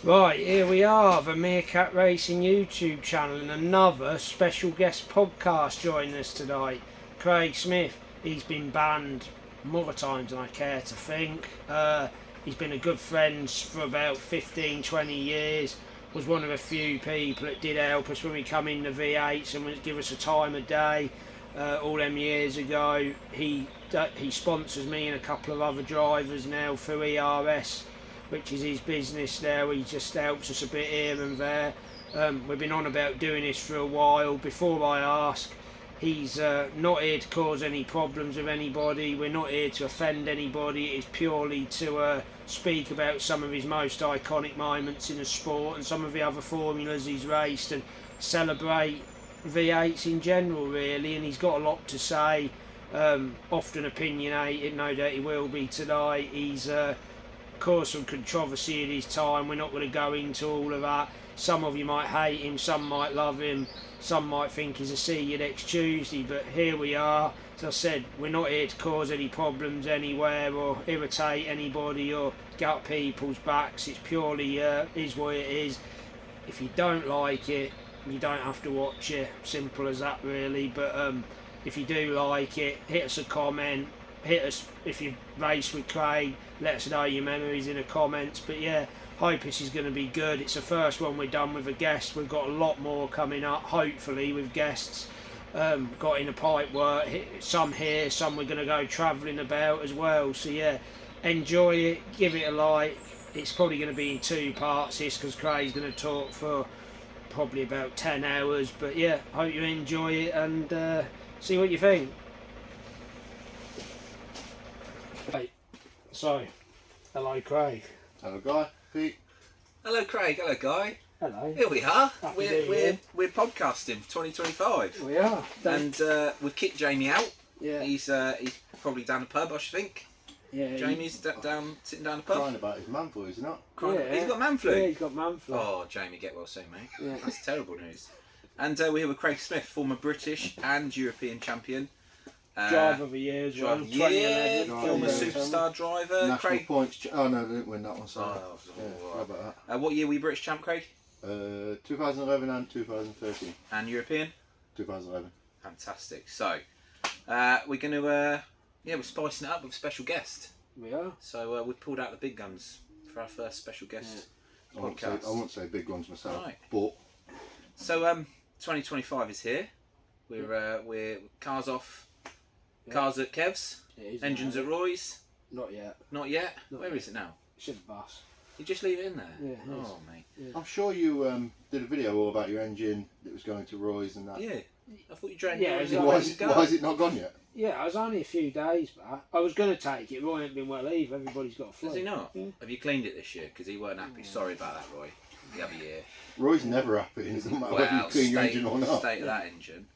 Right, here we are, the Meerkat Racing YouTube channel, and another special guest podcast joining us tonight. Craig Smith. He's been banned more times than I care to think. He's been a good friend for about 15-20 years. Was one of a few people that did help us when we come in the V8s and would give us a time of day. All them years ago, he sponsors me and a couple of other drivers now through ERS, which is his business now. He just helps us a bit here and there. We've been on about doing this for a while. Before I ask, he's not here to cause any problems with anybody. We're not here to offend anybody. It's purely to speak about some of his most iconic moments in the sport and some of the other formulas he's raced, and celebrate V8s in general, really. And he's got a lot to say, often opinionated. No doubt he will be tonight. He's caused some controversy in his time. We're not going to go into all of that. Some of you might hate him, some might love him, some might think he's a see you next Tuesday, but here we are. As I said, we're not here to cause any problems anywhere or irritate anybody or get up people's backs. It's purely is what it is. If you don't like it, you don't have to watch it. Simple as that, really. But if you do like it, hit us a comment. Hit us if you've raced with Craig. Let us know your memories in the comments. But yeah, hope this is going to be good. It's the first one we've done with a guest. We've got a lot more coming up, hopefully, with guests. Got in the pipe work. Some here, some we're going to go travelling about as well. So yeah, enjoy it. Give it a like. It's probably going to be in two parts this, because Craig's going to talk for probably about 10 hours. But yeah, hope you enjoy it and see what you think. Right. So, hello Craig. Hello Guy. Pete. Hello Craig, hello Guy. Hello. Here we are. Happy We're podcasting for 2025. We are. And we've kicked Jamie out. Yeah. He's probably down the pub, I should think. Yeah. Jamie's down sitting down the pub. Crying about his man flu, is he not? Yeah. He's got man flu. Yeah, he's got man flu. Oh, Jamie, get well soon, mate. Yeah. That's terrible news. And we're here with Craig Smith, former British and European champion. Driver of the year as well. Driver of the year, 2011. former Yeah. superstar driver. National Craig. points. Oh no, they didn't win that one. Sorry. Oh, Yeah, how about that? What year were you British champ, Craig? 2011 and 2013. And European? 2011. Fantastic. So, we're going to, we're spicing it up with a special guest. We are. So we pulled out the big guns for our first special guest I podcast. won't say big ones myself, Right. but So 2025 is here. We're cars off, cars at Kev's, It is engines now. at Roy's. Not yet. Not yet. Not Where yet. is it now? Should have bus. You just leave it in there. Yeah, it is. Oh mate. I'm sure you did a video all about your engine that was going to Roy's and that. Yeah. I thought you dragged Yeah, yours it's in. Why Where's is, it go? why is it not gone yet? Yeah, I was only a few days back. I was going to take it. Roy ain't been well either. Everybody's got a flu. Has he not? Yeah. Have you cleaned it this year? Because he weren't happy. Sorry about that, Roy. The other year. Roy's never happy. It doesn't matter whether you clean your engine or not. State of that engine.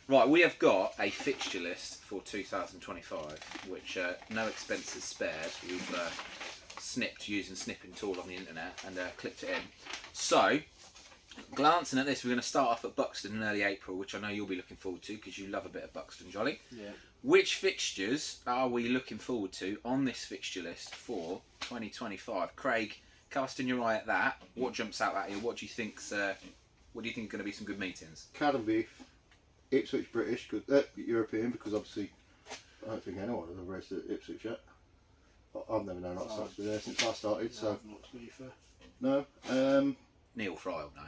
Right, we have got a fixture list for 2025, which no expenses spared. We've snipped using snipping tool on the internet and clipped it in. So, glancing at this, we're going to start off at Buxton in early April, which I know you'll be looking forward to because you love a bit of Buxton, Jolly. Yeah. Which fixtures are we looking forward to on this fixture list for 2025? Craig, casting your eye at that, what jumps out at you? What do you think's going to be some good meetings? Cad and beef, Ipswich British, European, because obviously I don't think anyone has ever raced at Ipswich yet. I've never known Hotstox been there since I started, so Not to be fair. no. Neil Fry will know.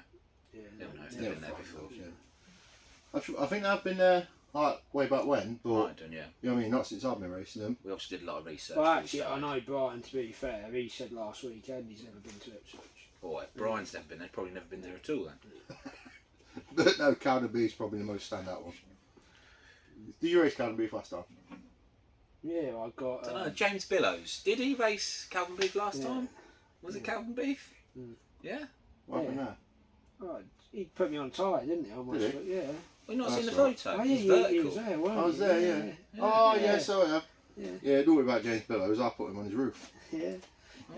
Yeah. He'll know if they've been there before. Yeah. I think I've been there like way back when, but Right done, yeah. you know what I mean, not since I've been racing them. We also did a lot of research. Well, for actually, this I side. know Brian, to be fair, he said last weekend he's never been to Ipswich. Boy, if Brian's never been there, probably never been there at all then. But no, Cad and beef is probably the most standout one. Did you race Cad and beef last time? Yeah, I got. I don't know, James Billows. Did he race Calvin Beef last Yeah. time? Was it Calvin Beef? Mm. Yeah? What happened there? Oh, he put me on tyre, didn't he? Almost, Did he? but yeah. We've not That's seen the right. photo. Oh, It's yeah, vertical. he was there, wasn't I was there, yeah. Oh, yeah, so I have. Yeah. Yeah, don't worry about James Billows, I put him on his roof. Yeah.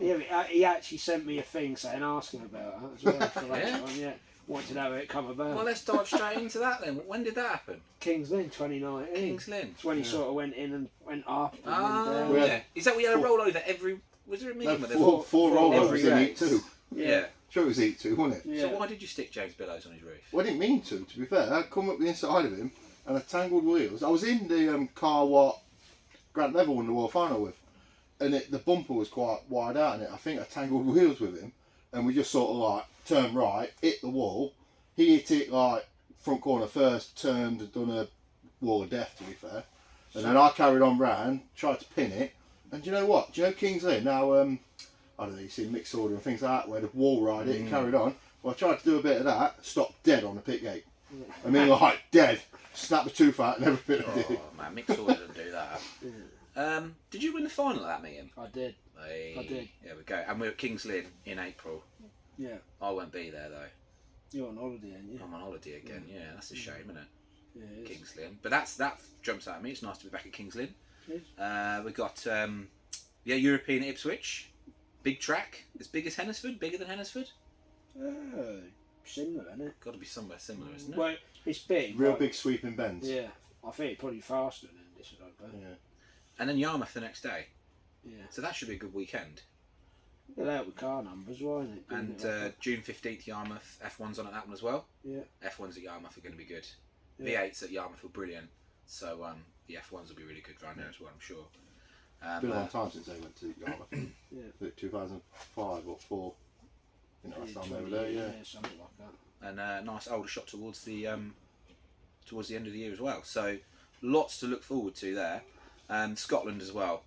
Yeah, he actually sent me a thing saying, asking about that as well. For that Yeah? one, yeah. Wanted to know how it come about. Well, let's dive straight into that then. When did that happen? Kings Lynn 2019. Kings Lynn. It's when he sort of went in and went up. And Oh, then We down. had yeah. Is that we had a rollover every... Was there a No, meeting with four every rollovers in race? it too. Yeah. Do sure it was E2, wasn't it? Yeah. So why did you stick James Billows on his roof? Well, I didn't mean to be fair. I come up the inside of him and I tangled wheels. I was in the car what Grant Neville won the World Final with, and the bumper was quite wide out in it. I think I tangled wheels with him, and we just sort of like turned right, hit the wall. He hit it like front corner first, turned and done a wall of death, to be fair. And then I carried on round, tried to pin it. And do you know what? Do you know Kings Lynn? Now, I don't know, you see mixed order and things like that, where the wall ride it and carried on. Well, I tried to do a bit of that, stopped dead on the pit gate. I mean, like, dead. Snapped a tooth out and everything I did. Oh man, mixed order doesn't do that. Did you win the final at that meeting? I did. Hey, I did. There we go. And we're at Kings Lynn in April. Yeah. I won't be there though. You're on holiday, aren't you? I'm on holiday again. Yeah, that's a shame, isn't it? Yeah, it is. Kings Lynn. But that jumps out at me. It's nice to be back at Kings Lynn. It is. We got European at Ipswich. Big track. As big as Hennesford. Bigger than Hennesford. Similar, isn't it? Got to be somewhere similar, isn't it? Well, it's big. Real but- big sweeping bends. Yeah. I think it's probably faster than this, I don't know. Yeah. And then Yarmouth the next day. Yeah. So that should be a good weekend. It'll help with car numbers, won't it? doing And it like that? June 15th, Yarmouth. F1's on at that one as well. Yeah. F1s at Yarmouth are going to be good. Yeah. V8s at Yarmouth were brilliant. So the F1s will be really good around there as well, I'm sure. It's been a long time since they went to Yarmouth. Yeah. Was it 2005 or 4? You know, last time they were 20, there, yeah. something like that. And a nice older shot towards the end of the year as well. So lots to look forward to there. Scotland as well.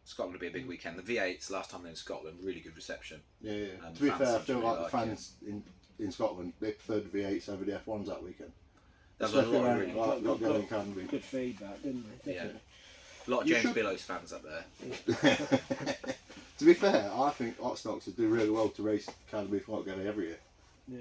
Scotland will be a big weekend. The V8s last time they were in Scotland, really good reception. Yeah, yeah. And To be fans fair, I seem to feel really like the like fans in Scotland, they preferred the V8s over the F1s that weekend. There's a Especially lot of around really like, not going Canby. Good feedback, didn't they? Yeah. Definitely. A lot of You James should- Billows fans up there. To be fair, I think Hotstox would do really well to race Canby for Getty every year. Yeah.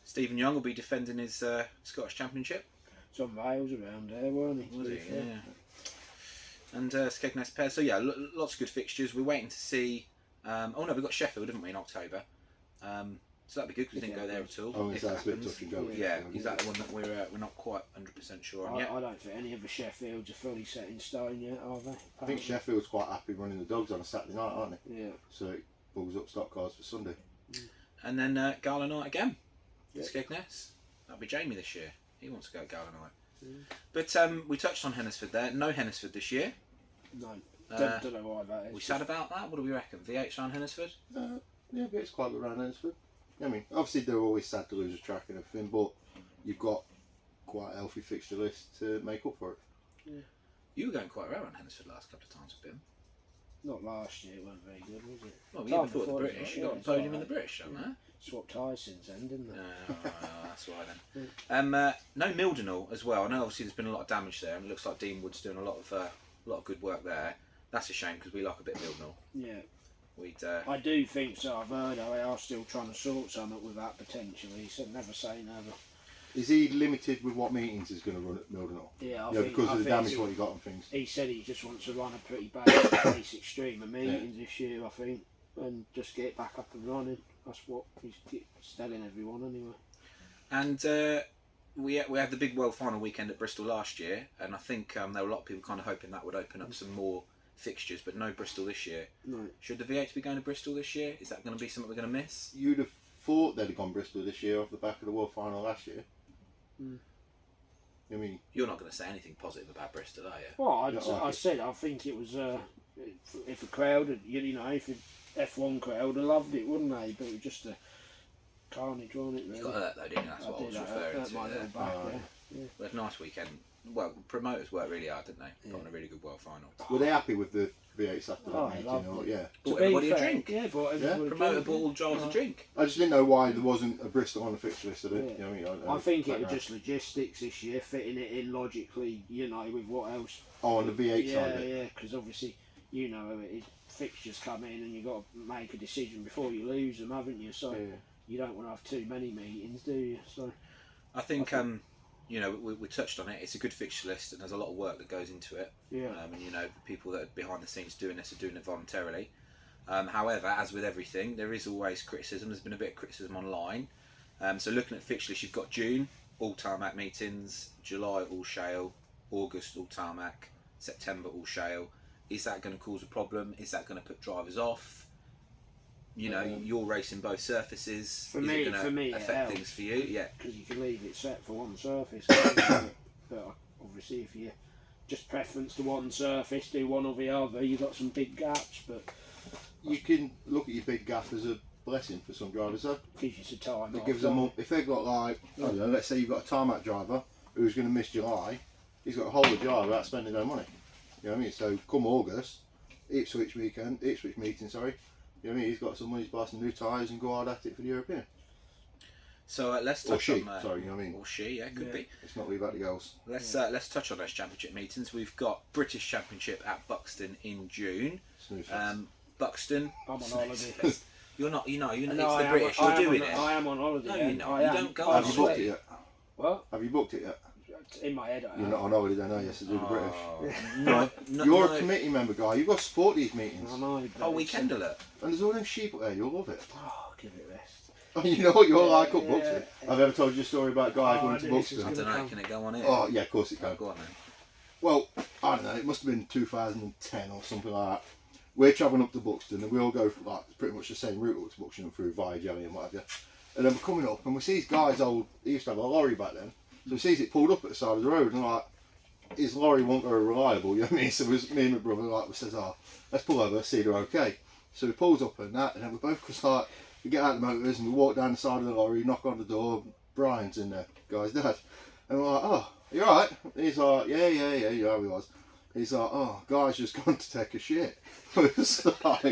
Stephen Young will be defending his Scottish Championship. Some Wales around there, weren't he? Was to he? be fair? Yeah. And Skegness Pair. So yeah, lots of good fixtures. We're waiting to see. Oh no, we got Sheffield, didn't we, in October? So that'd be good because we didn't go there at all. Oh, if that's a bit happens. touch and go. Yeah, is that the one that we're not quite 100% sure on yet? I don't think any of the Sheffields are fully set in stone yet, are they? I think Sheffield's quite happy running the dogs on a Saturday night, aren't they? Yeah. So it pulls up Stockcars for Sunday. And then Gala Night again. Yeah. Skegness. That'll be Jamie this year. He wants to go Gala Night. But we touched on Hennesford there. No Hennesford this year. No. Uh, Don't know why that is. We sad about that. What do we reckon? V8 around Hennesford? Yeah, but it's quite good around Hennesford. I mean, obviously they're always sad to lose a track and everything, but you've got quite a healthy fixture list to make up for it. You were going quite well around Hennesford last couple of times with him. Not last year, it wasn't very good, was it? Well, Time even before the before as British. well, You got yeah, a podium it's in the alright. British, haven't you? Swapped tyres since then, didn't they? That's why then. No Mildenhall as well. I know obviously there's been a lot of damage there, and it looks like Dean Wood's doing a lot of good work there. That's a shame because we like a bit of Mildenhall. Yeah. We'd I do think so. I've heard they are still trying to sort something with that potentially. So never say never. Is he limited with what meetings he's going to run at Mildenhall? Yeah, I Yeah, think, because I of the think damage what he got and things. he said he just wants to run a pretty base extreme of meetings this year, I think, and just get back up and running. That's what he's telling everyone anyway. And we had the big World Final weekend at Bristol last year, and I think there were a lot of people kind of hoping that would open up some more fixtures, but no Bristol this year. No. Should the V8s be going to Bristol this year? Is that going to be something we're going to miss? You'd have thought they'd have gone Bristol this year off the back of the World Final last year. I mean, You're not going to say anything positive about Bristol, are you? Well, Yeah, I I said I think it was if a crowd, if the F1 crowd would have loved it, wouldn't they? But it was just a carnage, wasn't it? You Really? got hurt though, didn't you? That's what I was referring hurt to my there. little back Oh, there. We had a nice weekend. Well, promoters worked really hard, didn't they? Got on a really good World Final. were they happy with the V8s after Oh, that I meeting? loved Or, it. yeah. Bought To be everybody a fair, drink. Yeah, bought everybody a Promoter drink. bought all jars a drink. I just didn't know why there wasn't a Bristol on the fixture list of it. Yeah. You know what I mean? I think it was just logistics this year, fitting it in logically, with what else. on the V8 Yeah, side of it. yeah, because obviously, fixtures come in and you've got to make a decision before you lose them, haven't you? So Yeah. you don't want to have too many meetings, do you? So I think, we touched on it. It's a good fixture list, and there's a lot of work that goes into it. yeah, And the people that are behind the scenes doing this are doing it voluntarily. However, as with everything, there is always criticism. There's been a bit of criticism online. So looking at fixture list, you've got June, all tarmac meetings, July, all shale, August, all tarmac, September, all shale. Is that going to cause a problem? Is that going to put drivers off? you know, you're racing both surfaces. For Is me- it going for me, to it affect helps. things for you? Yeah. Because you can leave it set for one surface. But obviously, if you just preference to one surface, do one or the other, you've got some big gaps. But You can look at your big gap as a blessing for some drivers though. gives you some time. It off, gives them doesn't up, if they've got like, I don't know, let's say you've got a tarmac driver who's going to miss July, he's got a whole of July without spending no money. You know what I mean? So come August, Ipswich meeting, sorry, you know what I mean? He's got some money to buy some new tyres and go hard at it for the European. So let's Or touch she, on sorry, you know what I mean? Or she, yeah, could Yeah. be. Let's not leave out the girls. Let's touch on those championship meetings. We've got British Championship at Buxton in June. Snooze fest. Buxton. I'm on holiday. You're not. You know. It's No, the British. You're doing it. I am on holiday. No, yeah. you're not. I You am. don't go Have on you booked holiday. it yet? What? Have you booked it yet? In my head, I You're am. not on holiday, don't know. Yes, to do the British. No, You're a committee member, guy. You've got to support these meetings. I know, but Oh, it's- weekend alert. And there's all them sheep up there. You'll love it. Oh, give it a rest. You know what you're like up Yeah, Buxton. yeah. I've ever told you a story about a guy Oh, going I to knew this was I Buxton. don't know. come. Can it go on here? Oh, yeah, of course it Oh, can. go on then. Well, I don't know, it must have been 2010 or something like that. We're travelling up to Buxton and we all go for, like, pretty much the same route up to Buxton and through Via Jelly and what have you. And then we're coming up and we see these guys he used to have a lorry back then. So we sees it pulled up at the side of the road and like, his lorry wasn't very reliable, you know what I mean? So it was me and my brother, like, we says, let's pull over, see they're okay. So he pulls up and that, and then we both just like, we get out of the motors and we walk down the side of the lorry, knock on the door, Brian's in there, guy's dad. And we're like, oh, you alright? He's like, yeah, you know how he was. He's like, oh, guy's just gone to take a shit. It was like,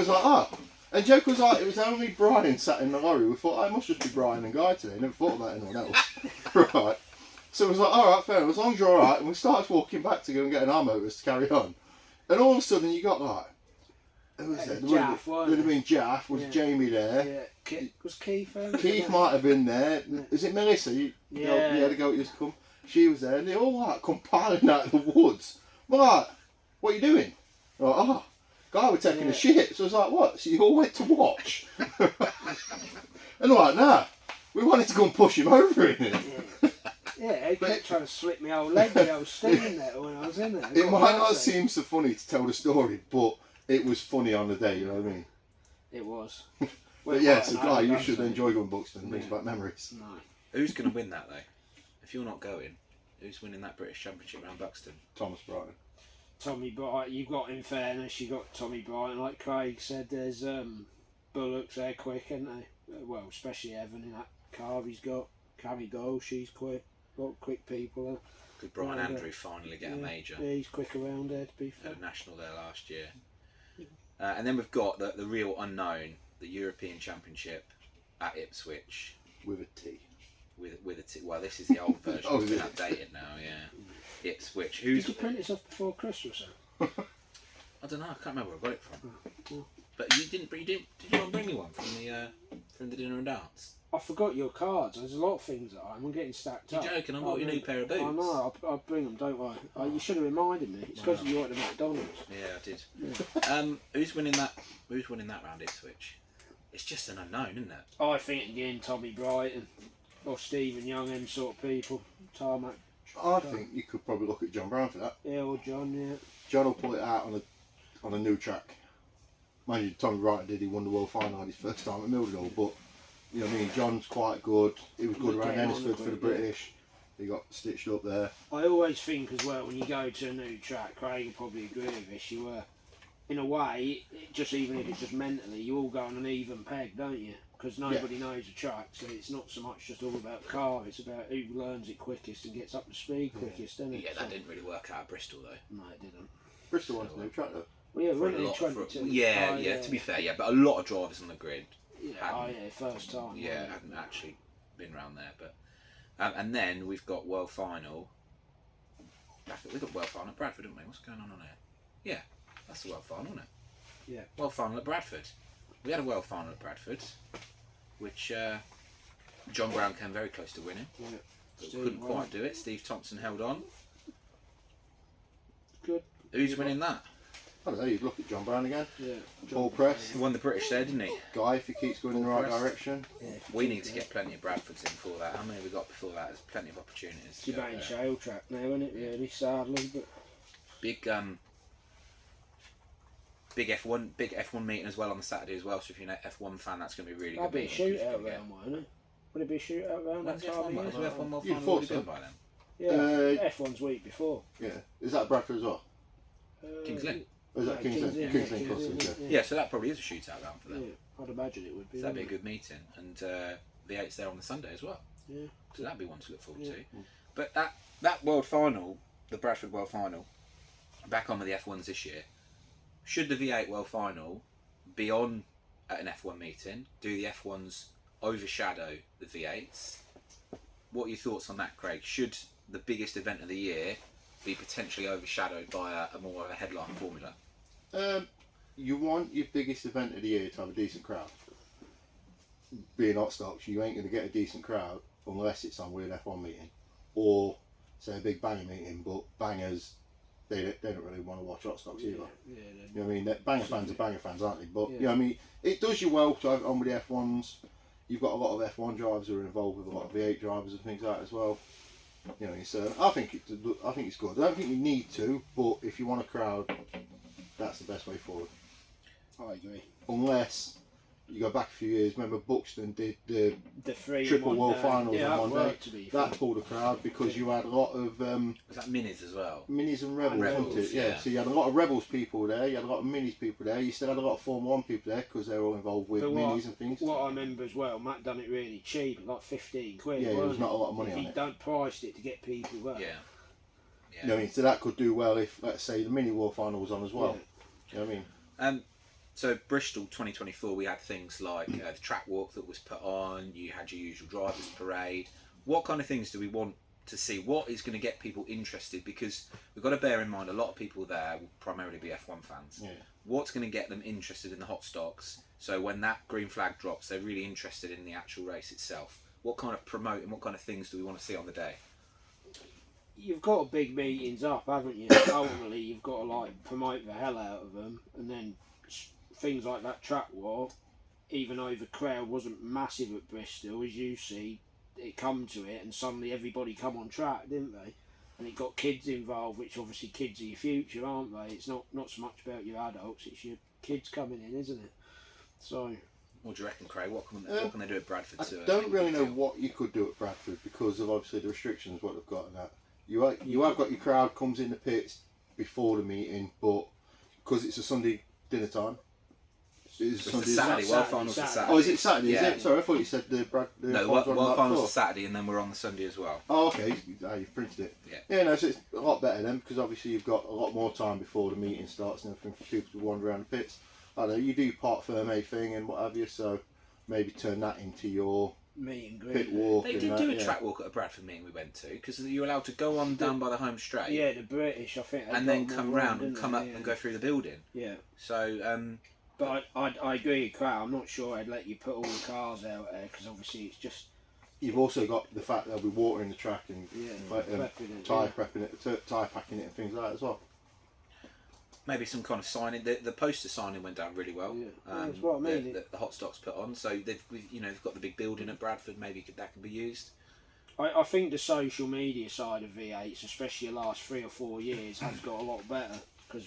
oh. And joke was like, it was only Brian sat in the lorry. We thought, it must just be Brian and Guy today. Never thought about anyone else. Right. So it was like, alright, fair enough, as long as you're alright. And we started walking back to go and get our motors to carry on. And all of a sudden you got like, who was there? Jaff, There would have been Jaff, was Yeah. Jamie there. Yeah. Was Keith there? Keith might have been there. Is it Melissa? Yeah. The goat used to come. She was there. And they all like come piling out of the woods. We're like, what are you doing? We're like, oh, guy, we're taking a shit. So I was like, what? So you all went to watch? And they're like, nah, we wanted to go and push him over in it. Yeah, he kept trying to slip my old leg when I was standing there when I was in there. It might not seem so funny to tell the story, but it was funny on the day, you know what I mean? It was. But yeah, so guy, you should enjoy going Buxton. Brings back memories. No. Who's going to win that though? If you're not going, who's winning that British Championship round Buxton? Thomas Brighton. Tommy Brighton, you've got, in fairness, you got Tommy Brighton, like Craig said, there's Bullocks there quick, aren't they? Well, especially Evan in that car he's got. Cammy Goal, she's quick. Got quick people there. Did Brian Yeah, Andrew finally get a major? Yeah, he's quick around there, to be fair. Had a national there last year. And then we've got the real unknown, the European Championship at Ipswich. With a T. With a T. Well, this is the old version. Oh, It's been is it? updated now, yeah. Ipswich. Did Who's? you print this off before Christmas? I don't know. I can't remember where I got it from. But you didn't. Did you not bring me one from the dinner and dance? I forgot your cards. There's a lot of things that I'm getting stacked up. You're joking. I bought you a new pair of boots. I know. I'll bring them. Don't worry. You should have reminded me. It's because you were at the McDonald's. Yeah, I did. Who's winning that? Who's winning that round Ipswich? It's just an unknown, isn't it? I think again Tommy Brighton or Stephen Young, them sort of people. Tarmac. I think you could probably look at John Brown for that. Yeah, or John. Yeah. John will pull it out on a new track. Mind you, Tommy Brighton did. He won the World Final his first time at Mildred, but you know what I mean. John's quite good. He was good around Ennisford for the British. He got stitched up there. I always think as well when you go to a new track, Craig will probably agree with this. You were, in a way, just even if it's just mentally, you all go on an even peg, don't you? Because nobody knows the track, so it's not so much just all about car. It's about who learns it quickest and gets up to speed quickest, isn't it? Yeah, that didn't really work out at Bristol though. No, it didn't. Bristol wants a new track though. Well, yeah, For we're a in lot- 22. yeah. To be fair, yeah, but a lot of drivers on the grid. Yeah, first time. Yeah, hadn't actually been around there, but and then we've got World Final. We've got World Final at Bradford, haven't we? What's going on here? Yeah, that's the World Final, isn't it? Yeah. World Final at Bradford. We had a World Final at Bradford, which John Brown came very close to winning. Yeah. But Steve, couldn't well, quite do it. Steve Thompson held on. Good. Who's winning that? I don't know. You'd look at John Brown again. Yeah. Paul Press. He won the British there, didn't he? Guy, if he keeps going in the right Press. direction. Yeah, We need to get plenty of Bradfords in for that. How many have we got before that? There's plenty of opportunities. It's your main shale track now, isn't it, really, sadly? But Big big F1 meeting as well on the Saturday as well. So if you're an F1 fan, that's going to be really That'd good. be a shootout round, wouldn't it? Would it be a shootout round that time of year? Was F1 World You'd Final thought already so. been by then? Yeah, F1's week before. Yeah. Is that Bradford as well? Kings Lynn. Or is that No, Kings Lynn? Kings Kings Lynn, Lynn Kings Crossing, Lynn, yeah. Yeah, so that probably is a shootout round for them. Yeah, I'd imagine it would be. So that'd be a wouldn't good meeting, and V8s there on the Sunday as well. it? Yeah. So that'd be one to look forward Yeah. to. But that World Final, the Bradford World Final, back on with the F1s this year. Should the V8 World Final be on at an F1 meeting? Do the F1s overshadow the V8s? What are your thoughts on that, Craig? Should the biggest event of the year be potentially overshadowed by a more of a headline formula? You want your biggest event of the year to have a decent crowd. Being Hotstox, you ain't going to get a decent crowd unless it's on weird F1 meeting or say a big banger meeting. But bangers, they don't really want to watch Hotstox either. Yeah, You know what I mean? Banger fans are banger fans, aren't they? But Yeah. you know what I mean? It does you well to have it on with the F1s. You've got a lot of F1 drivers who are involved with a lot of V8 drivers and things like that as well. You know, so I think it's good. I don't think you need to, but if you want a crowd, that's the best way forward. I agree. Unless you go back a few years, remember Buxton did the The three triple in World day. Finals Yeah, in that one day. worked, to be fair. That pulled a crowd because you had a lot of Was that minis as well? minis and rebels, Rebels, wasn't it? yeah. So you had a lot of rebels people there. You had a lot of minis people there. You still had a lot of Form 1 people there because they were all involved with But minis and things. What I remember as well, Matt done it really cheap, like 15 quid. Yeah, there was wasn't not a lot of money If on he it. don't priced it to get people there. Yeah. You know what I mean? So that could do well if, let's say, the mini World Final was on as well. You know what I mean? So Bristol 2024, we had things like the track walk that was put on. You had your usual drivers parade. What kind of things do we want to see? What is going to get people interested? Because we've got to bear in mind a lot of people there will primarily be F1 fans. Yeah. What's going to get them interested in the Hotstox? So when that green flag drops, they're really interested in the actual race itself. What kind of promote and what kind of things do we want to see on the day? You've got big meetings up, haven't you? Ultimately, you've got to like promote the hell out of them, and then things like that track war, even though the crowd wasn't massive at Bristol, as you see, it come to it, and suddenly everybody come on track, didn't they? And it got kids involved, which obviously kids are your future, aren't they? It's not so much about your adults; it's your kids coming in, isn't it? So. What do you reckon, Craig? What can they do at Bradford? I to, don't really know feel? what you could do at Bradford because of obviously the restrictions what they've got and that. You have got your crowd comes in the pits before the meeting, but because it's a Sunday dinner time. It's Sunday, Saturday. Saturday. World Finals is Saturday. Oh, is it Saturday? Yeah. Is it? Sorry, I thought you said the No, finals were on the World night Finals before. is Saturday, and then we're on the Sunday as well. Oh, okay. You've printed it. Yeah. Yeah, no, so it's a lot better then because obviously you've got a lot more time before the meeting starts and everything for people to wander around the pits. I don't know, you do your part firme thing and what have you, so maybe turn that into your Meet and greet. pit walk. They and did that, do a yeah. track walk at a Bradford meeting we went to because you were allowed to go on down by the home straight. Yeah, the British, I think. they And got then them come all round and didn't come they? up Yeah. and go through the building. Yeah. So, But I agree with Crow. I'm not sure I'd let you put all the cars out there because obviously it's just You've also got the fact that they'll be watering the track and prepping it, tyre prepping it, tyre packing it and things like that as well. maybe some kind of signing. The poster signing went down really well. Yeah. That's what I mean. The Hotstox put on. So they've got the big building at Bradford. Maybe that could be used. I think the social media side of V8s, especially the last 3 or 4 years, has got a lot better because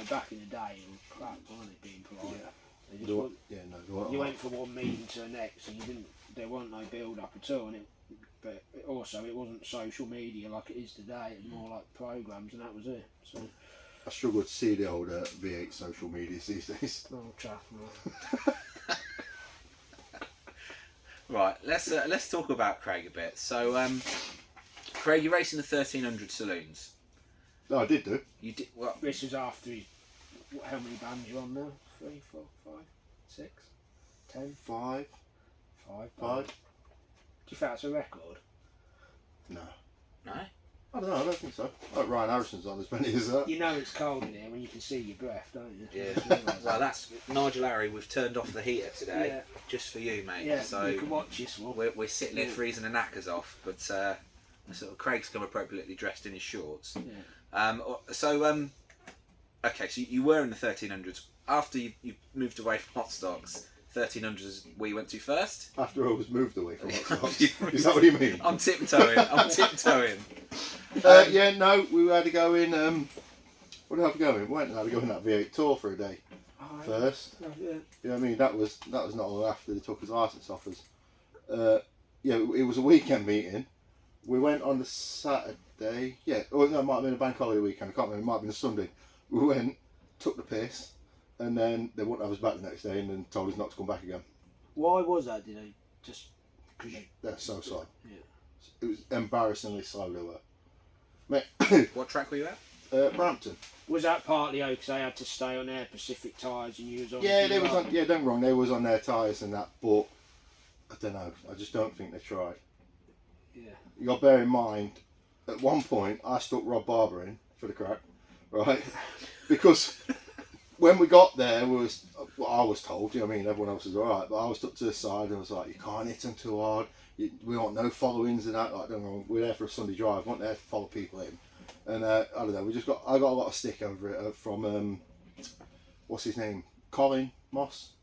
back in the day it was crap, wasn't it, being polite? They just wouldn't- you went from one meeting to the next, and there wasn't no build up at all, but also it wasn't social media like it is today. It was more like programs, and that was it. So, I struggle to see the old V8 social medias these days. no chaff, Right. Let's talk about Craig a bit. So, Craig, you're racing the 1300 saloons. No, I did do. You did what? This is after how many bands you on now? 3, 4, 5, 6, 10, 5. 5. Do you think that's a record? No. No. I don't know, I don't think so. Like Ryan Harrison's on as many as that. You know it's cold in here when you can see your breath, don't you? Yeah. Well, that's Nigel Harry. We've turned off the heater today, Yeah. just for you, mate. Yeah, So you can watch this one. we're sitting here freezing the knackers off, but sort of Craig's come appropriately dressed in his shorts. Yeah. Okay, so you were in the 1300s. After you moved away from Hotstox, 1300s is where you went to first? After I was moved away from Hotstox. Is that what you mean? I'm tiptoeing. Yeah, no, we had to go in. Where did I have to go in? We went and had to go in that V8 tour for a day. first. Yeah. You know what I mean? That was not long after they took his licence off us. Yeah, it was a weekend meeting. We went on the Saturday. Yeah, or no, it might have been a bank holiday weekend. I can't remember. It might have been a Sunday. We went, took the piss, and then they wouldn't have us back the next day, and then told us not to come back again. Why was that? Did they just? They're so slow. Yeah. It was embarrassingly slow. They were. Mate, What track were you at? Brampton. Was that partly because they had to stay on their Pacific tyres and you was on? Yeah, they was on. Yeah, don't get me wrong. They was on their tyres and that, but I don't know. I just don't think they tried. Yeah. You got to bear in mind, at one point I stuck Rob Barber in for the crack, right? Because when we got there, I was told. You know what I mean, everyone else was all right, but I was stuck to the side and was like, you can't hit them too hard. We want no follow-ins and that. Like, don't get me wrong. We're there for a Sunday drive. We weren't there to follow people in. And I don't know. I got a lot of stick over it from what's his name, Colin Moss.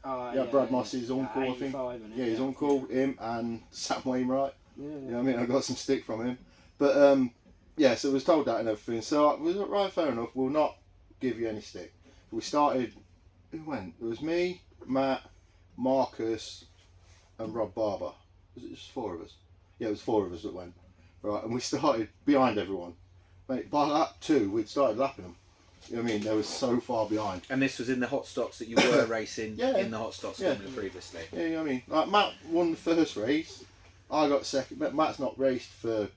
Yeah, Brad Moss's uncle, I think. Yeah, his uncle, him, and Sam Wainwright. Yeah. You know what I mean? I got some stick from him. But yeah, so I was told that and everything. So we was like, right, fair enough. We'll not give you any stick. We started. Who went? It was me, Matt, Marcus, and Rob Barber. Was it just 4 of us? Yeah, it was 4 of us that went. Right, and we started behind everyone. Mate, by lap 2, we'd started lapping them. You know what I mean? They were so far behind. And this was in the Hotstox that you were racing Yeah. in the Hotstox Formula previously. Yeah, you know what I mean? Like, Matt won the first race. I got second. But Matt's not raced for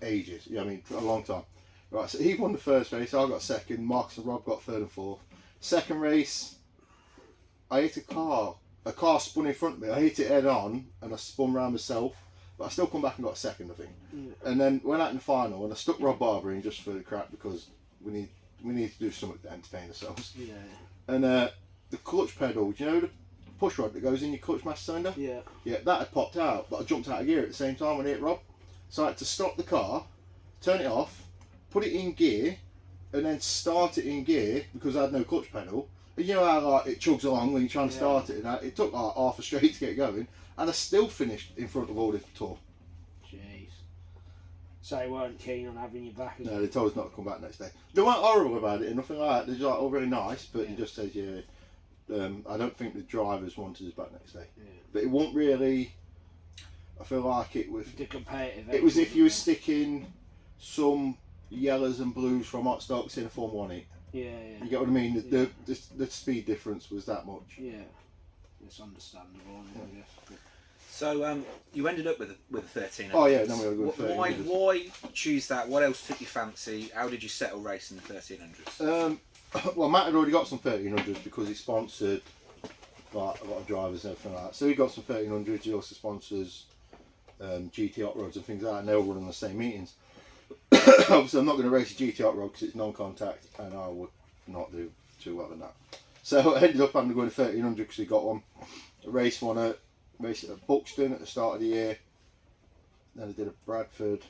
ages. You know what I mean? For a long time. Right, so he won the first race. I got second. Marcus and Rob got third and fourth. Second race, I hit a car. A car spun in front of me. I hit it head on and I spun round myself. But I still come back and got a second, I think. Yeah. And then went out in the final and I stuck Rob Barber in just for the crap because we need to do something to entertain ourselves. Yeah. And the clutch pedal, do you know the push rod that goes in your clutch master cylinder? Yeah. Yeah, that had popped out, but I jumped out of gear at the same time when I hit Rob. So I had to stop the car, turn it off, put it in gear, and then start it in gear because I had no clutch pedal. And you know how like it chugs along when you're trying to start it, and that, it took like half a straight to get going, and I still finished in front of all the tour. Jeez. So they weren't keen on having you back again? No, they told us not to come back next day. They weren't horrible about it or nothing like that. They're just like, oh, really nice, but he just says, yeah, I don't think the drivers wanted us back next day. Yeah. But it wasn't really, I feel like it was... The competitive... It was if you were sticking some yellows and blues from Hotstox in a Formula 1 heat. Yeah. You get what I mean? The speed difference was that much. Yeah. It's understandable, I guess. But... So you ended up with a 1300. Oh yeah, then we were good. Why choose that? What else took your fancy? How did you settle racing the 1300s? Well, Matt had already got some 1300s because he sponsored like a lot of drivers and everything like that. So he got some 1300s. He also sponsors GT Hot Rods and things like that, and they all run in the same meetings. Obviously, I'm not going to race a GT Hot Rod because it's non-contact, and I would not do too well in that. So I ended up having to go to 1300 because he got one. I raced at Buxton at the start of the year. Then I did a Bradford.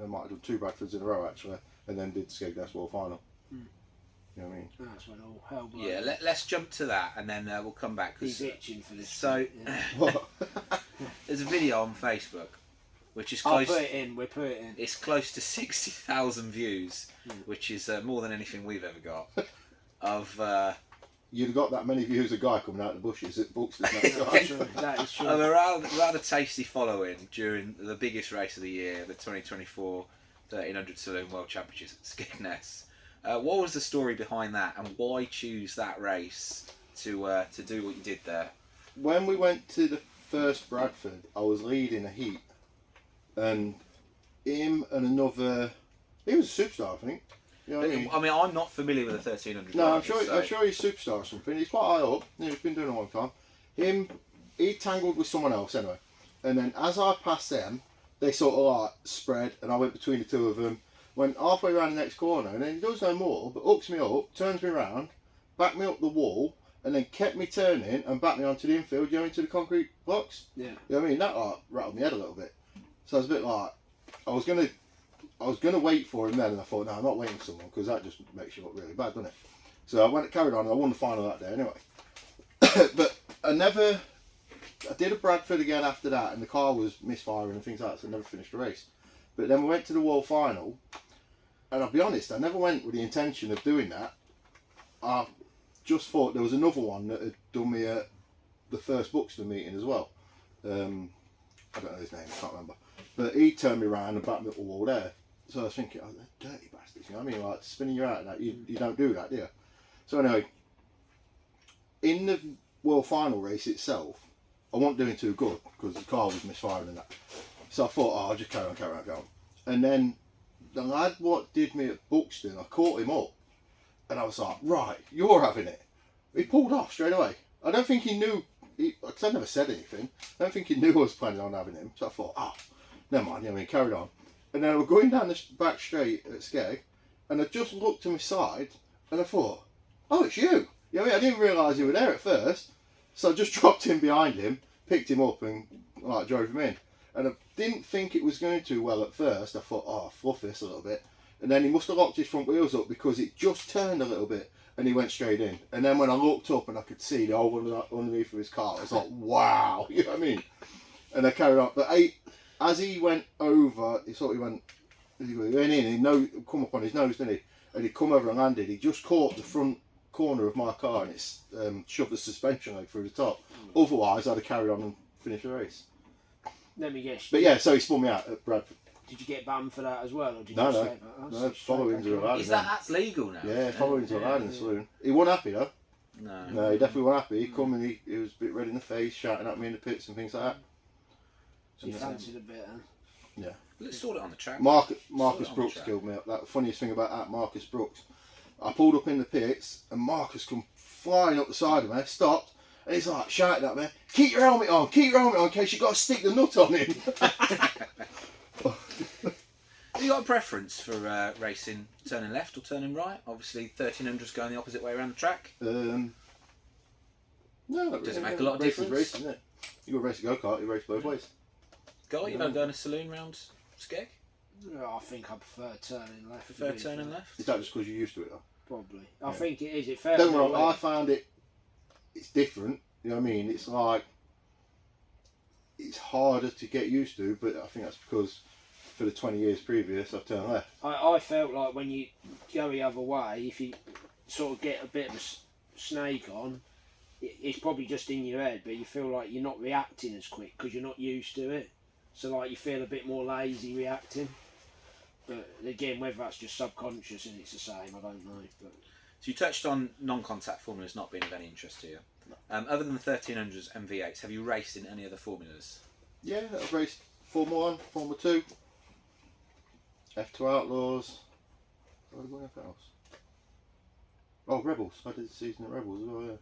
I might have done 2 Bradfords in a row actually, and then did the Skegness World Final. You know what I mean? That's when all hell broke. Yeah, let's jump to that and then we'll come back. He's itching for this. So, there's a video on Facebook which is close. I'll put it in. We'll put it in. It's close to 60,000 views, which is more than anything we've ever got. You'd have got that many views of a guy coming out of the bushes at Buxton. That is true. Of a rather tasty following during the biggest race of the year, the 2024 1300 Saloon World Championships at Skegness. What was the story behind that, and why choose that race to do what you did there? When we went to the first Bradford, I was leading a heat, and him and another, he was a superstar, I think. You know what I mean? I'm not familiar with the 1300. No, I'm drivers, sure he's a superstar or something. He's quite high up. He's been doing it a long time. He tangled with someone else anyway, and then as I passed them, they sort of like spread, and I went between the two of them. Went halfway around the next corner, and then he does no more, but hooks me up, turns me around, backed me up the wall, and then kept me turning and backed me onto the infield, into the concrete blocks. Yeah. You know what I mean? That like rattled my head a little bit. So I was a bit like, I was gonna wait for him then, and I thought, no, I'm not waiting for someone because that just makes you look really bad, doesn't it? So I carried on, and I won the final that day anyway. But I did a Bradford again after that, and the car was misfiring and things like that, so I never finished the race. But then we went to the World Final. And I'll be honest, I never went with the intention of doing that. I just thought there was another one that had done me at the first Buxton meeting as well. I don't know his name, I can't remember. But he turned me around and backed me up the wall there. So I was thinking, oh, they're dirty bastards, you know what I mean? Like, spinning you out of that, you don't do that, do you? So anyway, in the World Final race itself, I wasn't doing too good because the car was misfiring and that. So I thought, oh, I'll just carry on. And then the lad what did me at Buxton, I caught him up. And I was like, right, you're having it. He pulled off straight away. I don't think he knew, because I never said anything, I don't think he knew I was planning on having him. So I thought, oh, never mind, you know what I mean, carried on. And then I was going down the back straight at Skeg, and I just looked to my side, and I thought, oh, it's you. You know what I mean? I didn't realise you were there at first. So I just dropped in behind him, picked him up, and like drove him in. And I didn't think it was going too well at first. I thought, oh, I'll fluff this a little bit. And then he must have locked his front wheels up because it just turned a little bit and he went straight in. And then when I looked up and I could see the hole underneath of his car, I was like, wow, you know what I mean? And I carried on. But as he went over, he went in, he come up on his nose, didn't he? And he come over and landed. He just caught the front corner of my car and it's shoved the suspension leg through the top. Otherwise, I'd have carried on and finished the race. Let me guess. But yeah, so he spun me out at Bradford. Did you get banned for that as well, or did you No, escape? no, following to allowed. Is that's legal now? Yeah, following to allowed in the saloon. He wasn't happy though. No, he definitely wasn't happy. He come and he was a bit red in the face, shouting at me in the pits and things like that. So you fancied a bit, huh? Yeah. Let's sort it on the track. Marcus Brooks killed me. That the funniest thing about that, Marcus Brooks. I pulled up in the pits and Marcus come flying up the side of me, stopped, and he's like shouting at me, keep your helmet on in case you've got to stick the nut on him. Have you got a preference for racing turning left or turning right? Obviously 1300s going the opposite way around the track. No, Does it make a lot of difference? Racing, isn't it? You got to race a go-kart, you race both ways. Guy, you don't go in a saloon round Skeg? No, I think I prefer turning left. Prefer turning left? Is that just because you're used to it though? Probably. I think it is. It fair. Don't get me wrong, I found it's different, you know what I mean? It's like, it's harder to get used to, but I think that's because for the 20 years previous I've turned left. I felt like when you go the other way, if you sort of get a bit of a snake on, it's probably just in your head, but you feel like you're not reacting as quick because you're not used to it. So like you feel a bit more lazy reacting. But again, whether that's just subconscious and it's the same, I don't know. But so you touched on non-contact formulas not being of any interest to you. No. Other than the 1300s and V8s, have you raced in any other formulas? Yeah, I've raced Formula 1, Formula 2, F2 Outlaws. What did I go anything else? Oh, Rebels. I did the season at Rebels as well, yeah.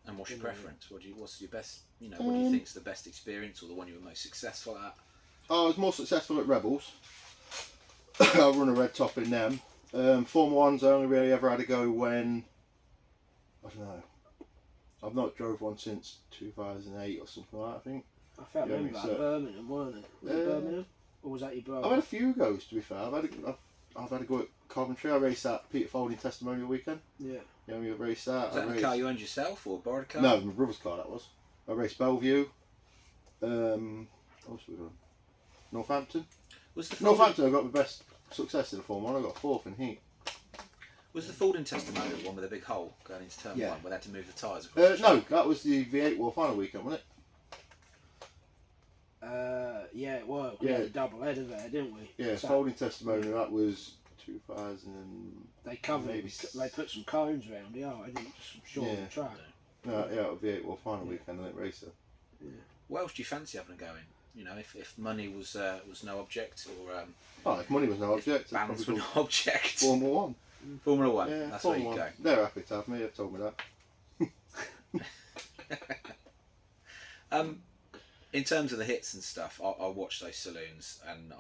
And what's your preference? What's your best? What do you think's the best experience or the one you were most successful at? I was more successful at Rebels. I run a red top in them. Formula 1's I only really ever had a go when, I don't know, I've not drove one since 2008 or something like that, I think. I felt remember that Birmingham, weren't it? Was it Birmingham? Or was that your brother? I've had a few goes, to be fair. I've had a go at Coventry. I raced that Pt1 testimonial weekend. Yeah. You know, we raced that. Was that a car you owned yourself or borrowed a car? No, my brother's car that was. I raced Bellevue. What else we done? Northampton. Northampton I got my best success in the Formula 1. I got 4th in heat. Was the Ford testimonial one with a big hole going into turn 1 where they had to move the tyres across? No, that was the V8 World Final weekend, wasn't it? Yeah, it was. We had a double header there, didn't we? Yeah, so folding testimonial, that was 2000 and... They covered it, they put some cones around the yard, didn't just short the track. No, yeah, it was V8 World Final weekend, I think, racer. Yeah. What else do you fancy having a go in? You know, if money was no object, or if money was no object, bands were no object. Formula 1. Formula 1. Yeah, that's Formula where you 1. go. They're happy to have me. They've told me that. In terms of the hits and stuff, I watch those saloons, and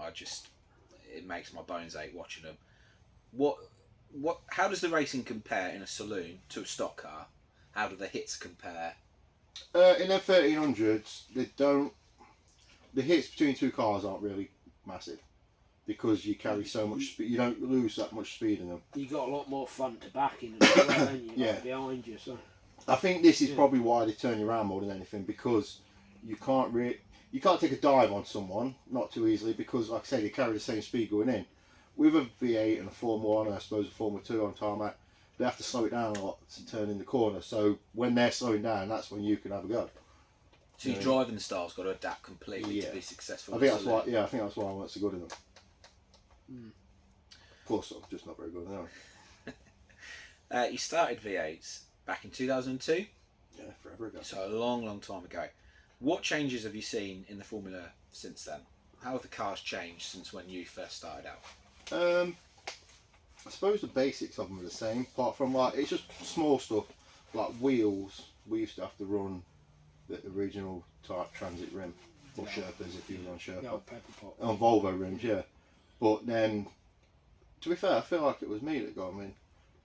it makes my bones ache watching them. How does the racing compare in a saloon to a stock car? How do the hits compare? In their 1300s, the hits between two cars aren't really massive because you carry so much speed. You don't lose that much speed in them. You got a lot more front to back in as well, haven't you? Yeah. Like behind you. So I think this is probably why they turn you around more than anything, because you can't take a dive on someone, not too easily, because like I say, they carry the same speed going in. With a V8 and a Formula 1, and I suppose a Formula 2 on tarmac, they have to slow it down a lot to turn in the corner. So when they're slowing down, that's when you can have a go. So your driving style's got to adapt completely to be successful. I think that's why. Yeah, I think that's why I weren't so good in them. Of course, I'm just not very good now. You started V8s back in 2002. Yeah, forever ago. So a long, long time ago. What changes have you seen in the Formula since then? How have the cars changed since when you first started out? I suppose the basics of them are the same, apart from like it's just small stuff like wheels. We used to have to run the original type transit rim or Sherpas if you were on Sherpa. The old pepper pot. On Volvo rims, yeah. But then, to be fair, I feel like it was me that got them in.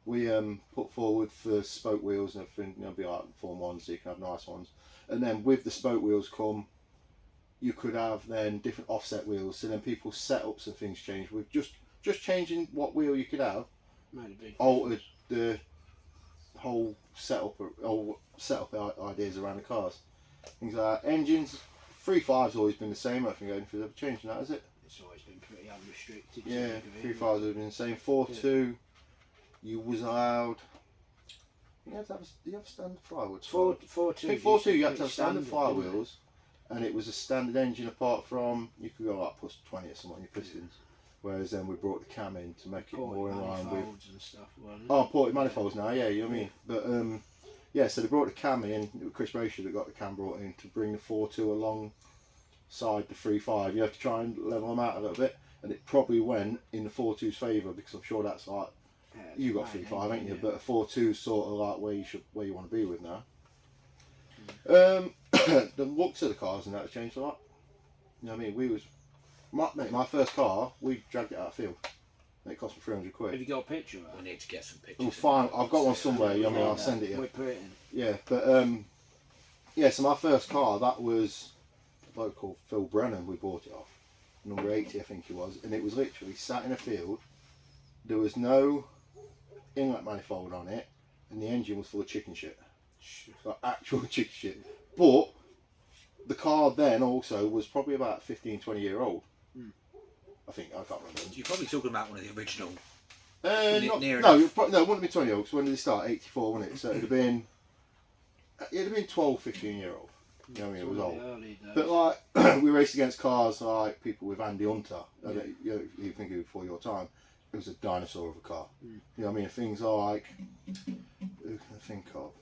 We put forward for spoke wheels and everything, you know, be like Form 1 so you can have nice ones. And then with the spoke wheels come, you could have then different offset wheels, so then people's setups and things change. With just changing what wheel you could have, altered the whole setup ideas around the cars. Things like that. Engines, 3.5's always been the same. I think anything's ever changed in that, is it? It's always been pretty unrestricted. Yeah, 3.5's always been the same. 4.2, you was allowed. You had to have standard flywheels. 4.2. I think 4.2 you had to have standard flywheels, and it was a standard engine apart from you could go like plus 20 or something on your pistons. Whereas then we brought the cam in to make it more in line with. And stuff, ported manifolds now, yeah, you know what I mean? But yeah, so they brought the cam in, it was Chris Racer that got the cam brought in to bring the 4.2 alongside the 3.5. You have to try and level them out a little bit, and it probably went in the 4.2's favour because I'm sure that's like, you got 3.5, ain't you? But a 4.2's sort of like where you want to be with now. The looks of the cars and that have changed a lot. You know what I mean? My first car, we dragged it out of field. And it cost me 300 quid. Have you got a picture of it? We need to get some pictures. Oh, fine. I've got one somewhere. I mean, I'll send it you. We'll put it in. Yeah, but yeah. So my first car, that was a bloke called Phil Brennan. We bought it off, number 80, I think he was, and it was literally sat in a field. There was no inlet manifold on it, and the engine was full of chicken shit, like actual chicken shit. But the car then also was probably about 15, 20 year old. I think, I can't remember. You're probably talking about one of the original. No, it wouldn't be 20 year old, because when did it start? 84, wasn't it? So it'd have been 12, 15 year old. You know what I mean? It was old. But like, we raced against cars like people with Andy Hunter. You think it was before your time. It was a dinosaur of a car. You know what I mean? Things like, who can I think of?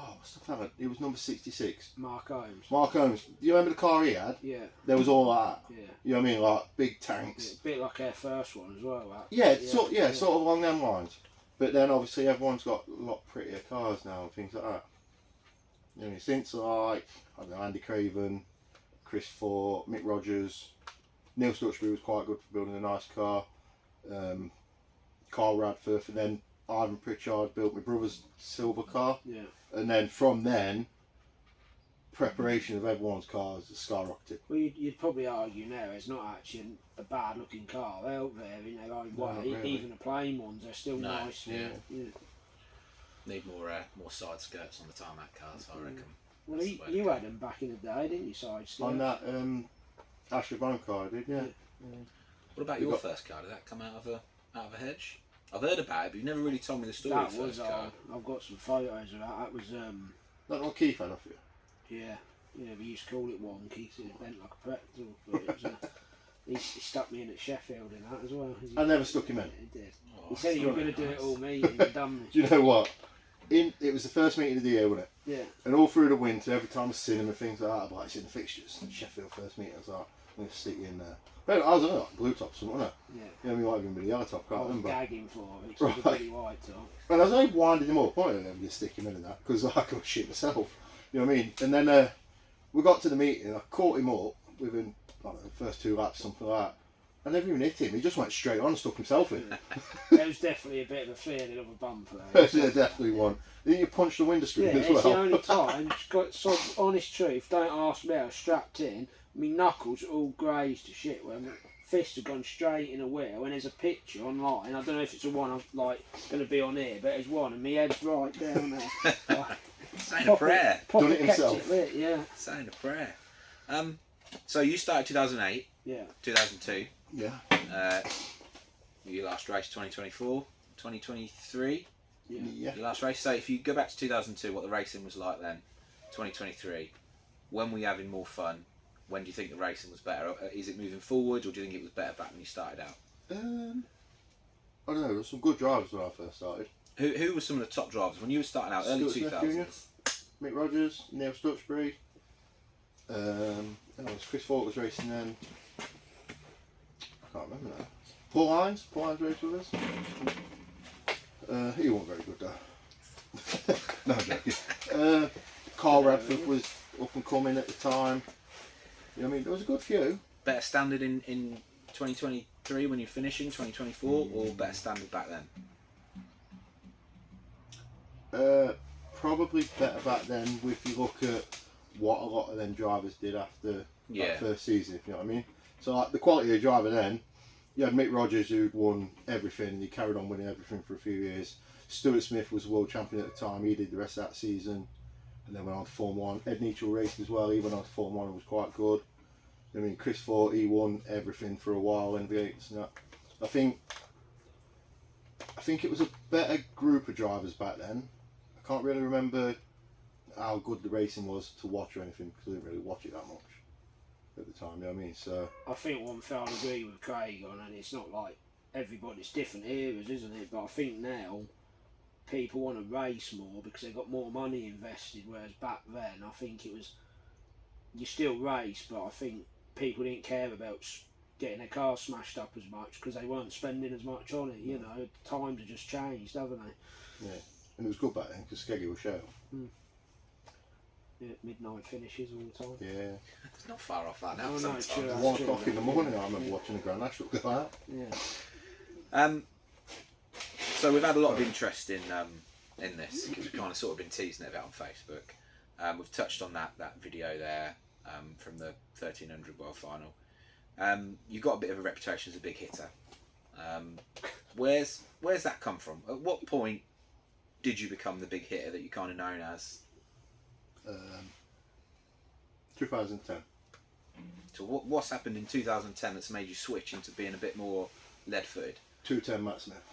Oh, what's the fella? It was number 66. Mark Holmes. Mark Holmes. Do you remember the car he had? Yeah. There was all that. Yeah. You know what I mean? Like big tanks. Yeah, a bit like our first one as well. That. Yeah, sort of along them lines. But then obviously everyone's got a lot prettier cars now and things like that. You know, since like, I don't know, Andy Craven, Chris Fort, Mick Rogers, Neil Stuchbury was quite good for building a nice car. Carl Radford, and then Ivan Pritchard built my brother's silver car. Yeah. And then from then, preparation of everyone's cars skyrocketed. Well, you'd probably argue now it's not actually a bad looking car out there in their own way. Really. Even the plain ones are still nice. Yeah. Yeah. Need more side skirts on the tarmac cars, I reckon. Well, you had them back in the day, didn't you, side skirts? On that Ashley Bone car, I did, yeah. What about your first car? Did that come out of a hedge? I've heard about it, but you've never really told me the story of the first car. I've got some photos of that. That was That what Keith had off you? yeah, we used to call it wonky, so it bent like a pretzel. But it was he stuck me in at Sheffield in that as well. I never stuck him in. He did. Oh, He said he was going to do it all me, and he done me. Do you know what? It was the first meeting of the year, wasn't it? Yeah. And all through the winter, every time I seen him and things like that, I'd be like, it's in the fixtures. Sheffield first meeting, I was like, I'm going to stick you in there. But I was on like blue top, something, wasn't it? Yeah. You know, we might even be the yellow top, I can't was remember. gagging for it, so it was a pretty white top. And I was only winding him up, I didn't ever just stick him in that, because I could shit myself. You know what I mean? And then we got to the meeting, I caught him up within, I don't know, the first 2 laps, something like that. I never even hit him, he just went straight on and stuck himself in. There was definitely a bit of a feeling of a bump there. Yeah, definitely one. Didn't you punch the window screen as well? It's the only time, honest truth, don't ask me, I was strapped in, my knuckles all grazed to shit where my fists have gone straight in a wheel, and there's a picture online, I don't know if it's the one I'm like going to be on here, but there's one and my head's right down there. Saying a prayer. Done it himself. Lit, yeah. Saying a prayer. So you started 2008, Yeah. 2002. Yeah. your last race 2024, 2023. Yeah. Your last race. So if you go back to 2002, what the racing was like then, 2023, when were you having more fun? When do you think the racing was better? Is it moving forward, or do you think it was better back when you started out? I don't know. There were some good drivers when I first started. Who were some of the top drivers when you were starting out, early Stuart 2000s? Smith Jr., Mick Rogers, Neil Stuxbury. Chris Fort was racing then. I can't remember now. Paul Hines raced with us. He wasn't very good though. No, I'm joking. Carl Radford was up and coming at the time. You know what I mean? There was a good few. Better standard in 2023 when you're finishing, 2024, or better standard back then? Probably better back then if you look at what a lot of them drivers did after that first season, if you know what I mean. So like the quality of driver then, you had Mick Rogers who'd won everything, he carried on winning everything for a few years. Stuart Smith was world champion at the time, he did the rest of that season and then went on to Formula 1. Ed Nietzsche raced as well, he went on to Formula 1 and was quite good. I mean, Chris Fort, he won everything for a while in V8s and that. I think it was a better group of drivers back then. I can't really remember how good the racing was to watch or anything because I didn't really watch it that much at the time, you know what I mean? So I think one thing I'd agree with Craig on, and it's not like everybody's different eras, isn't it? But I think now people want to race more because they've got more money invested, whereas back then I think it was, you still race, but I think people didn't care about getting their car smashed up as much because they weren't spending as much on it, you know. Times have just changed, haven't they? yeah, and it was good back then because Skeggy was show. Yeah, midnight finishes all the time. Yeah. It's not far off that now. Oh, no, sometimes. true. 1 o'clock in the morning I remember watching the Grand National go out. Yeah. So we've had a lot of interest in this because we've kind of sort of been teasing it about on Facebook. We've touched on that video there from the 1300 World Final. You've got a bit of a reputation as a big hitter. Where's that come from? At what point did you become the big hitter that you're kind of known as? 2010. So what's happened in 2010 that's made you switch into being a bit more lead-footed? 210 Matt Smith.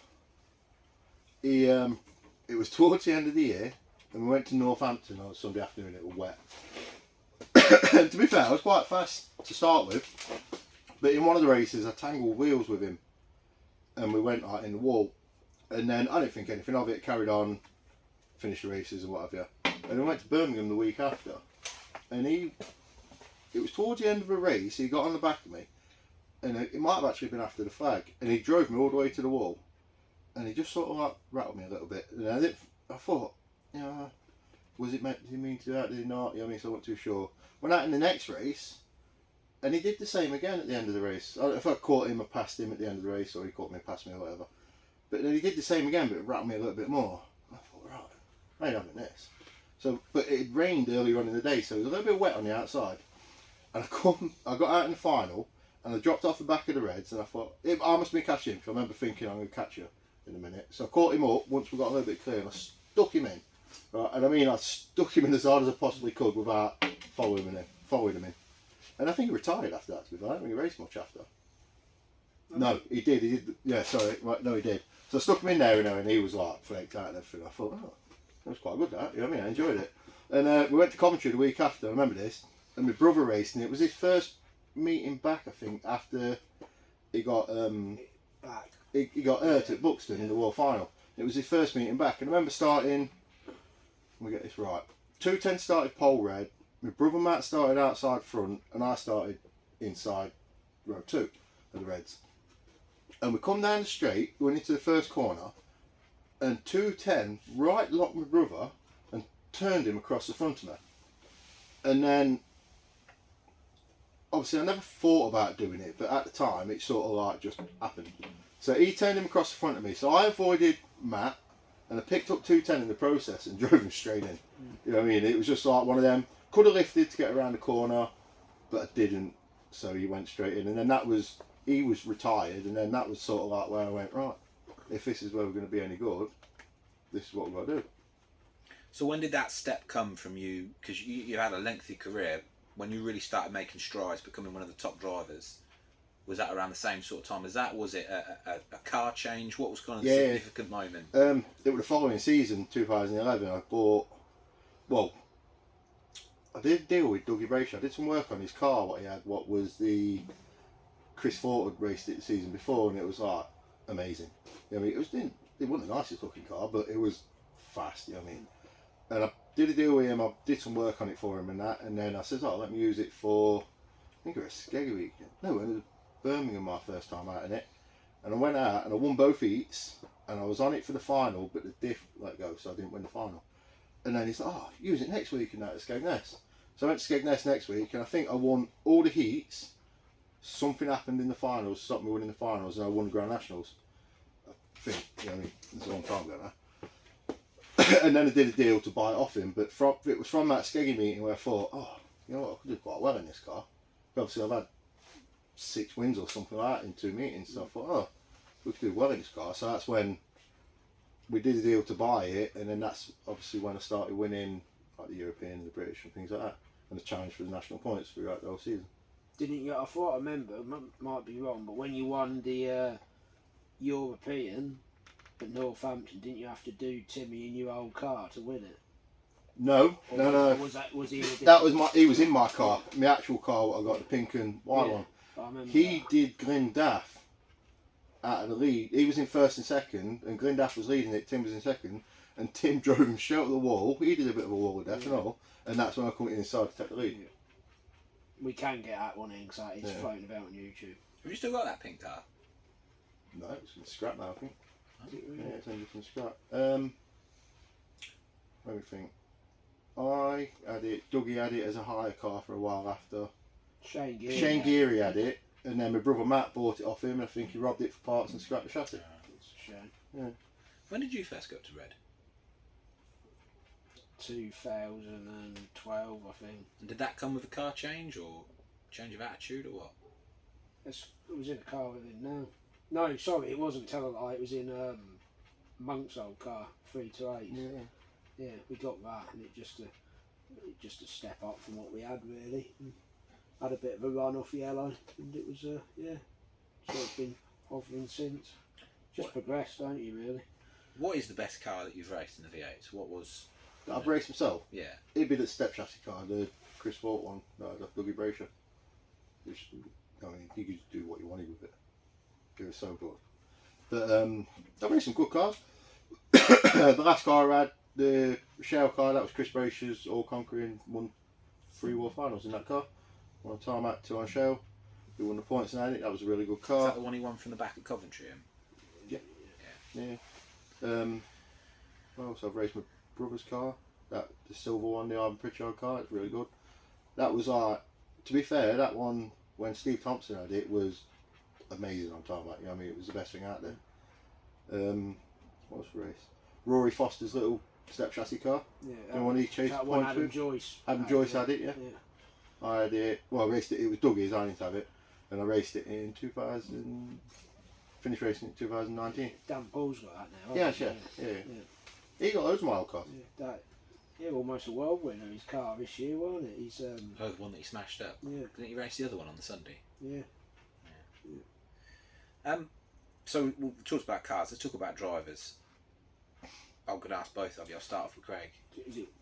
He, it was towards the end of the year and we went to Northampton on Sunday afternoon, it was wet. And to be fair, I was quite fast to start with, but in one of the races I tangled wheels with him and we went out in the wall and then I didn't think anything of it, carried on, finished the races and what have you. And I went to Birmingham the week after and it was towards the end of a race, he got on the back of me and it might have actually been after the flag and he drove me all the way to the wall and he just sort of like rattled me a little bit and I thought, you know, was it meant, did he mean to do that, did he not, you know what I mean, so I wasn't too sure. Went out in the next race and he did the same again at the end of the race. If I caught him, I passed him at the end of the race or he caught me and passed me or whatever. But then he did the same again but it rattled me a little bit more. I thought, right, I ain't having this. So, but it had rained earlier on in the day, so it was a little bit wet on the outside. And I got out in the final, and I dropped off the back of the Reds, and I thought, I must be catching him, because I remember thinking I'm going to catch you in a minute. So I caught him up once we got a little bit clear, and I stuck him in. Right? And I mean, I stuck him in as hard as I possibly could without following him in. And I think he retired after that, to be fair. I don't think he raced much after. No, he did. Yeah, sorry. Right, no, he did. So I stuck him in there, you know, and he was like flaked out and everything. I thought, oh, that was quite good, that. You know what I mean? I enjoyed it. And we went to Coventry the week after, I remember this, and my brother raced, and it was his first meeting back, I think, after he got he got hurt at Buxton in the World Final. It was his first meeting back, and I remember starting, let me get this right, 210 started pole red, my brother Matt started outside front, and I started inside row 2 of the Reds. And we come down the straight, went into the first corner, and 210 right locked my brother and turned him across the front of me. And then, obviously I never thought about doing it, but at the time it sort of like just happened. So he turned him across the front of me, so I avoided Matt and I picked up 210 in the process and drove him straight in. You know what I mean? It was just like one of them, could have lifted to get around the corner, but I didn't, so he went straight in. And then he was retired, and then that was sort of like where I went, right, if this is where we're going to be any good, this is what we've got to do. So when did that step come from you? Because you had a lengthy career. When you really started making strides, becoming one of the top drivers, Was that around the same sort of time as that? Was it a car change? What was kind of the Yeah. significant moment? It was the following season, 2011. I bought. Well, I did a deal with Dougie Brayshaw. I did some work on his car. What he had, what was the Chris Ford had raced it the season before, and it was like amazing. You know what I mean, it wasn't the nicest looking car, but it was fast. You know what I mean. And I did a deal with him. I did some work on it for him and that, and then I said, "Oh, let me use it for." I think it was Skeggy weekend. No, it was Birmingham my first time out in it, and I went out and I won both heats, and I was on it for the final, but the diff let go, so I didn't win the final. And then he's like, "Oh, use it next week and that at Skegness." So I went to Skegness next week, and I think I won all the heats. Something happened in the finals, stopped me winning the finals, and I won the Grand Nationals. I think, you know what I mean, it's a long time ago now. And then I did a deal to buy it off him, but it was from that Skeggy meeting where I thought, oh, you know what, I could do quite well in this car. Obviously I've had 6 wins or something like that in 2 meetings, so I thought, oh, we could do well in this car. So that's when we did a deal to buy it, and then that's obviously when I started winning like the European and the British and things like that, and the challenge for the national points throughout the whole season. Didn't you? I thought I remember. Might be wrong, but when you won the European at Northampton, didn't you have to do Timmy in your old car to win it? No. Was he? He was in my car, my actual car. What I got, the pink and white one. I remember He that. did Glendaff out of the lead. He was in first and second, and Glendaff was leading it. Tim was in second, and Tim drove him straight up the wall. He did a bit of a wall with death and all, and that's when I come inside to take the lead. Yeah. We can get that one in, because it's floating about on YouTube. Have you still got that pink car? No, it's in scrap now, I think. Really? Yeah, it's only in scrap. Let me think. I had it. Dougie had it as a hire car for a while after. Shane Geary. Shane Geary had it, and then my brother Matt bought it off him, and I think he robbed it for parts and scrapped the chassis. It's a shame. Yeah. When did you first go up to Red? 2012, I think. And did that come with a car change or change of attitude or what? It was in a car with him now. No, sorry, it wasn't Tell-A-Lie. It was in Monk's old car, 3 to 8. Yeah, we got that, and it just a step up from what we had really. Had a bit of a run off yellow, and it was so it's been hovering since. Just progressed, don't you really? What is the best car that you've raced in the V8s? What was? That I've raced myself. Yeah. It'd be the step chassis car, the Chris Ford one that I had off Dougie Brayshaw. Which, I mean, you could do what you wanted with it. It was so good. But I've raced some good cars. The last car I had, the Shell car, that was Chris Brayshaw's all conquering, won 3 World Finals in that car. Won a tarmac, 2 on Shell. We won the points and that was a really good car. Is that the one he won from the back at Coventry? Yeah. Well, so I've raced my brother's car, the silver one, the Ivan Pritchard car. It's really good. That was to be fair, that one when Steve Thompson had it was amazing on tarmac. You know what I mean, it was the best thing out there. What was the race? Rory Foster's little step chassis car. Yeah. The one he chased that the one, points Adam with. Joyce. Adam Joyce had it, yeah. I had it. Well, I raced it. It was Dougie's. I didn't have it, and I raced it in 2000. Finished racing in 2019. Dan Paul's got that now. Yeah, hasn't he? yeah. He got loads of mile cars. Yeah, almost a world winner. His car this year, wasn't it? He's Oh, the one that he smashed up. Yeah. Didn't he race the other one on the Sunday? Yeah. So we'll talk about cars. Let's talk about drivers. I'm going to ask both of you. I'll start off with Craig.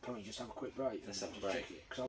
Can we just have a quick break? Let's have a Just break. check it, 'cause